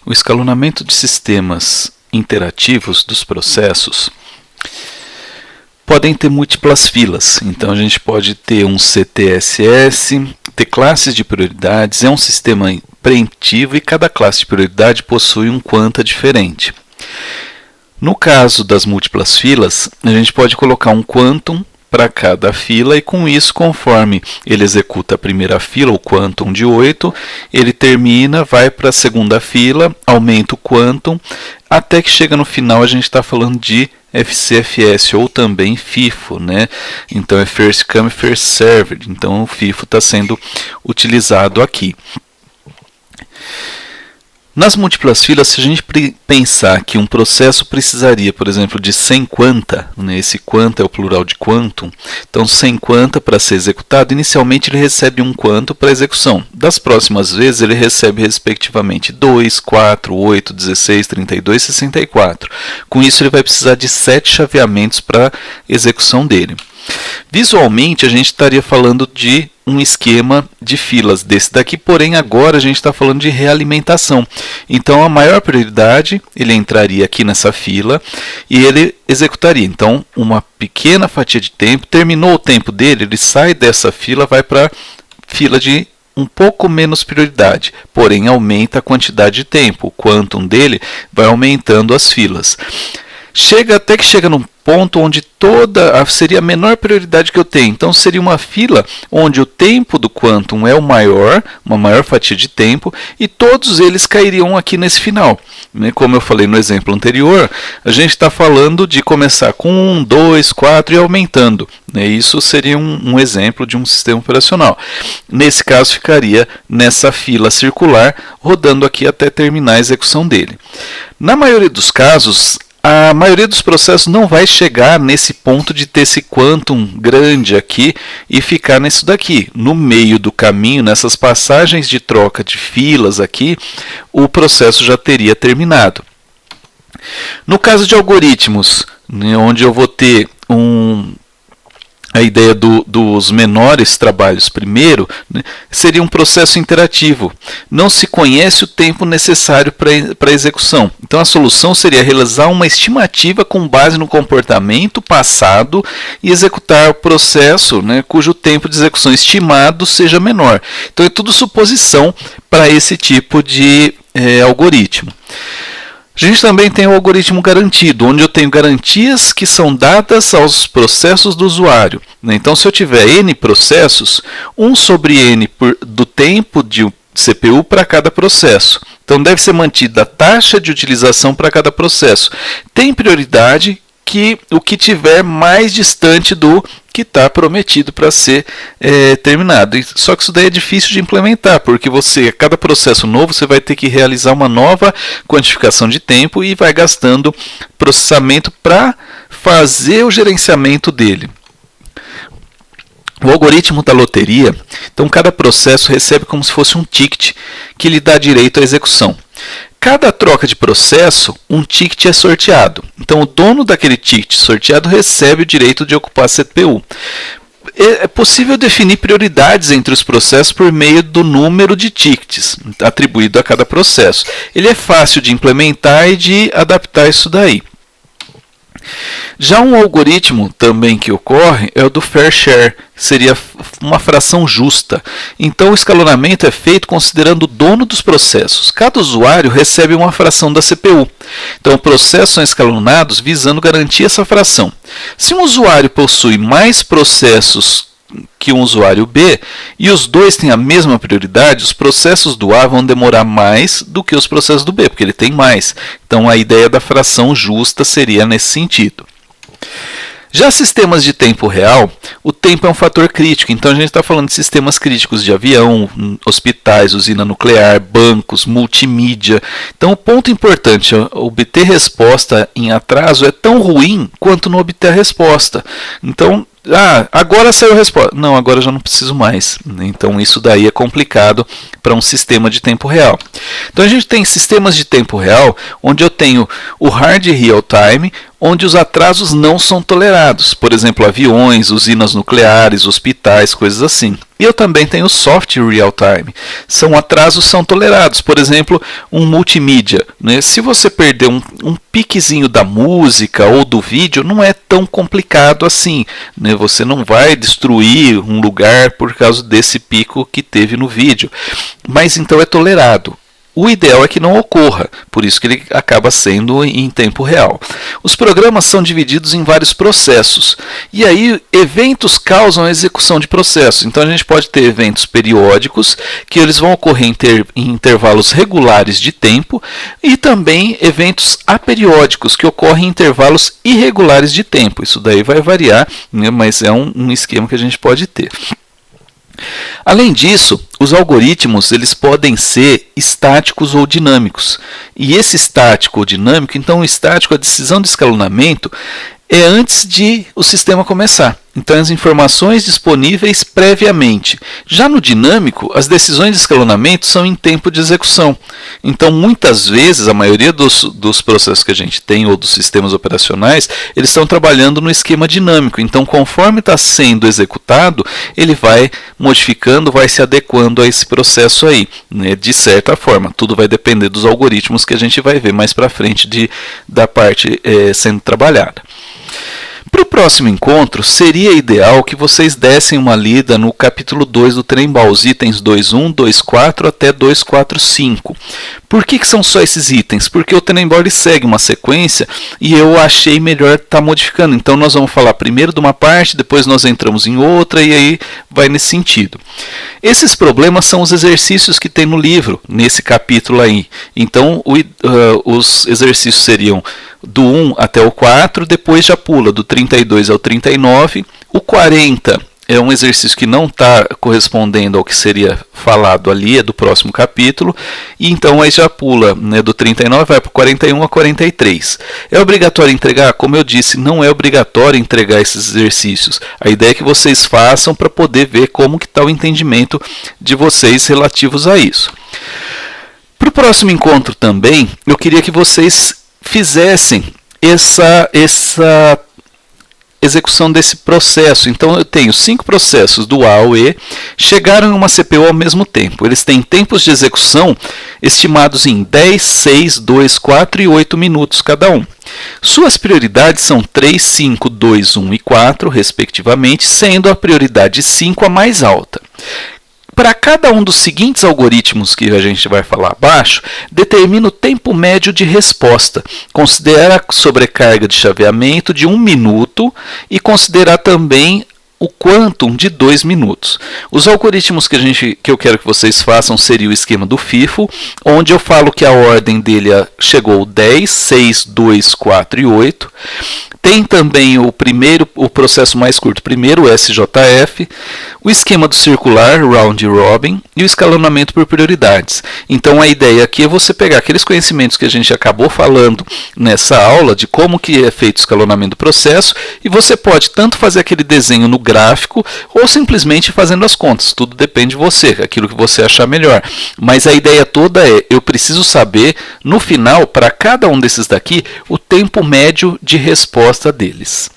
O escalonamento de sistemas interativos dos processos podem ter múltiplas filas. Então a gente pode ter um CTSS, ter classes de prioridades, é um sistema preemptivo e cada classe de prioridade possui um quanta diferente. No caso das múltiplas filas, a gente pode colocar um quantum para cada fila e com isso, conforme ele executa a primeira fila, o quantum de 8, ele termina, vai para a segunda fila, aumenta o quantum, até que chega no final a gente está falando de FCFS ou também FIFO, né? Então é First Come, First Served, então o FIFO está sendo utilizado aqui. Nas múltiplas filas, se a gente pensar que um processo precisaria, por exemplo, de 100 quanta, né, esse quanta é o plural de quantum, então 100 quanta para ser executado, inicialmente ele recebe um quantum para execução. Das próximas vezes ele recebe respectivamente 2, 4, 8, 16, 32 e 64. Com isso ele vai precisar de 7 chaveamentos para execução dele. Visualmente a gente estaria falando de um esquema de filas desse daqui, porém agora a gente está falando de realimentação. Então a maior prioridade, ele entraria aqui nessa fila e ele executaria. Então uma pequena fatia de tempo, terminou o tempo dele, ele sai dessa fila, vai para a fila de um pouco menos prioridade, porém aumenta a quantidade de tempo. O quantum dele vai aumentando as filas. Até que chega num ponto onde seria a menor prioridade que eu tenho. Então seria uma fila onde o tempo do quantum é o maior, uma maior fatia de tempo, e todos eles cairiam aqui nesse final. Como eu falei no exemplo anterior, a gente está falando de começar com 1, 2, 4 e aumentando. Isso seria um exemplo de um sistema operacional. Nesse caso ficaria nessa fila circular, rodando aqui até terminar a execução dele. Na maioria dos casos, a maioria dos processos não vai chegar nesse ponto de ter esse quantum grande aqui e ficar nisso daqui. No meio do caminho, nessas passagens de troca de filas aqui, o processo já teria terminado. No caso de algoritmos, onde eu vou ter a ideia dos menores trabalhos primeiro, seria um processo interativo. Não se conhece o tempo necessário para a execução. Então a solução seria realizar uma estimativa com base no comportamento passado e executar o processo, cujo tempo de execução estimado seja menor. Então é tudo suposição para esse tipo de algoritmo. A gente também tem o algoritmo garantido, onde eu tenho garantias que são dadas aos processos do usuário. Então, se eu tiver N processos, 1 sobre N do tempo de CPU para cada processo. Então, deve ser mantida a taxa de utilização para cada processo. Tem prioridade que o que tiver mais distante do que está prometido para ser terminado. Só que isso daí é difícil de implementar, porque a cada processo novo você vai ter que realizar uma nova quantificação de tempo e vai gastando processamento para fazer o gerenciamento dele. O algoritmo da loteria, então cada processo recebe como se fosse um ticket que lhe dá direito à execução. Cada troca de processo, um ticket é sorteado. Então, o dono daquele ticket sorteado recebe o direito de ocupar a CPU. É possível definir prioridades entre os processos por meio do número de tickets atribuído a cada processo. Ele é fácil de implementar e de adaptar isso daí. Já um algoritmo também que ocorre é o do fair share, seria uma fração justa. Então o escalonamento é feito considerando o dono dos processos. Cada usuário recebe uma fração da CPU. Então os processos são escalonados visando garantir essa fração. Se um usuário possui mais processos que um usuário B e os dois têm a mesma prioridade, os processos do A vão demorar mais do que os processos do B, porque ele tem mais. Então a ideia da fração justa seria nesse sentido. Já sistemas de tempo real, o tempo é um fator crítico. Então a gente está falando de sistemas críticos de avião, hospitais, usina nuclear, bancos, multimídia. Então o ponto importante, obter resposta em atraso é tão ruim quanto não obter a resposta. Então, agora saiu a resposta. Não, agora já não preciso mais. Então isso daí é complicado para um sistema de tempo real. Então a gente tem sistemas de tempo real onde eu tenho o hard real time, onde os atrasos não são tolerados. Por exemplo, aviões, usinas nucleares, hospitais, coisas assim. E eu também tenho soft real time. Atrasos são tolerados. Por exemplo, um multimídia, né? Se você perder um piquezinho da música ou do vídeo, não é tão complicado assim, né? Você não vai destruir um lugar por causa desse pico que teve no vídeo. Mas então é tolerado. O ideal é que não ocorra, por isso que ele acaba sendo em tempo real. Os programas são divididos em vários processos, e aí eventos causam a execução de processos. Então a gente pode ter eventos periódicos, que eles vão ocorrer em intervalos regulares de tempo, e também eventos aperiódicos, que ocorrem em intervalos irregulares de tempo. Isso daí vai variar, né, mas é um esquema que a gente pode ter. Além disso, os algoritmos eles podem ser estáticos ou dinâmicos. E esse estático ou dinâmico, então o estático, a decisão de escalonamento, é antes de o sistema começar. Então, as informações disponíveis previamente. Já no dinâmico, as decisões de escalonamento são em tempo de execução. Então, muitas vezes, a maioria dos processos que a gente tem, ou dos sistemas operacionais, eles estão trabalhando no esquema dinâmico. Então, conforme está sendo executado, ele vai modificando, vai se adequando a esse processo aí, né, de certa forma. Tudo vai depender dos algoritmos que a gente vai ver mais para frente da parte sendo trabalhada. Para o próximo encontro, seria ideal que vocês dessem uma lida no capítulo 2 do Trem-Bal, os itens 2.1, 2.4 até 2.4.5. Por que são só esses itens? Porque o Trem-Bal ele segue uma sequência e eu achei melhor estar modificando. Então nós vamos falar primeiro de uma parte, depois nós entramos em outra e aí vai nesse sentido. Esses problemas são os exercícios que tem no livro, nesse capítulo aí. Então os exercícios seriam do 1 até o 4, depois já pula do 32 ao 39. O 40 é um exercício que não está correspondendo ao que seria falado ali, é do próximo capítulo, e então aí já pula, né, do 39, vai para o 41 a 43. É obrigatório entregar? Como eu disse, não é obrigatório entregar esses exercícios. A ideia é que vocês façam para poder ver como que está o entendimento de vocês relativos a isso. Para o próximo encontro também, eu queria que vocês fizessem essa execução desse processo. Então eu tenho 5 processos do A ao E, chegaram em uma CPU ao mesmo tempo. Eles têm tempos de execução estimados em 10, 6, 2, 4 e 8 minutos cada um. Suas prioridades são 3, 5, 2, 1 e 4, respectivamente, sendo a prioridade 5 a mais alta. Para cada um dos seguintes algoritmos que a gente vai falar abaixo, determina o tempo médio de resposta. Considera a sobrecarga de chaveamento de 1 minuto e considerar também o quantum de 2 minutos. Os algoritmos que eu quero que vocês façam seria o esquema do FIFO, onde eu falo que a ordem dele chegou 10, 6, 2, 4 e 8. Tem também o processo mais curto, primeiro o SJF, o esquema do circular, round robin, e o escalonamento por prioridades. Então a ideia aqui é você pegar aqueles conhecimentos que a gente acabou falando nessa aula, de como que é feito o escalonamento do processo, e você pode tanto fazer aquele desenho no gráfico, ou simplesmente fazendo as contas. Tudo depende de você, aquilo que você achar melhor. Mas a ideia toda é, eu preciso saber, no final, para cada um desses daqui, o tempo médio de resposta deles.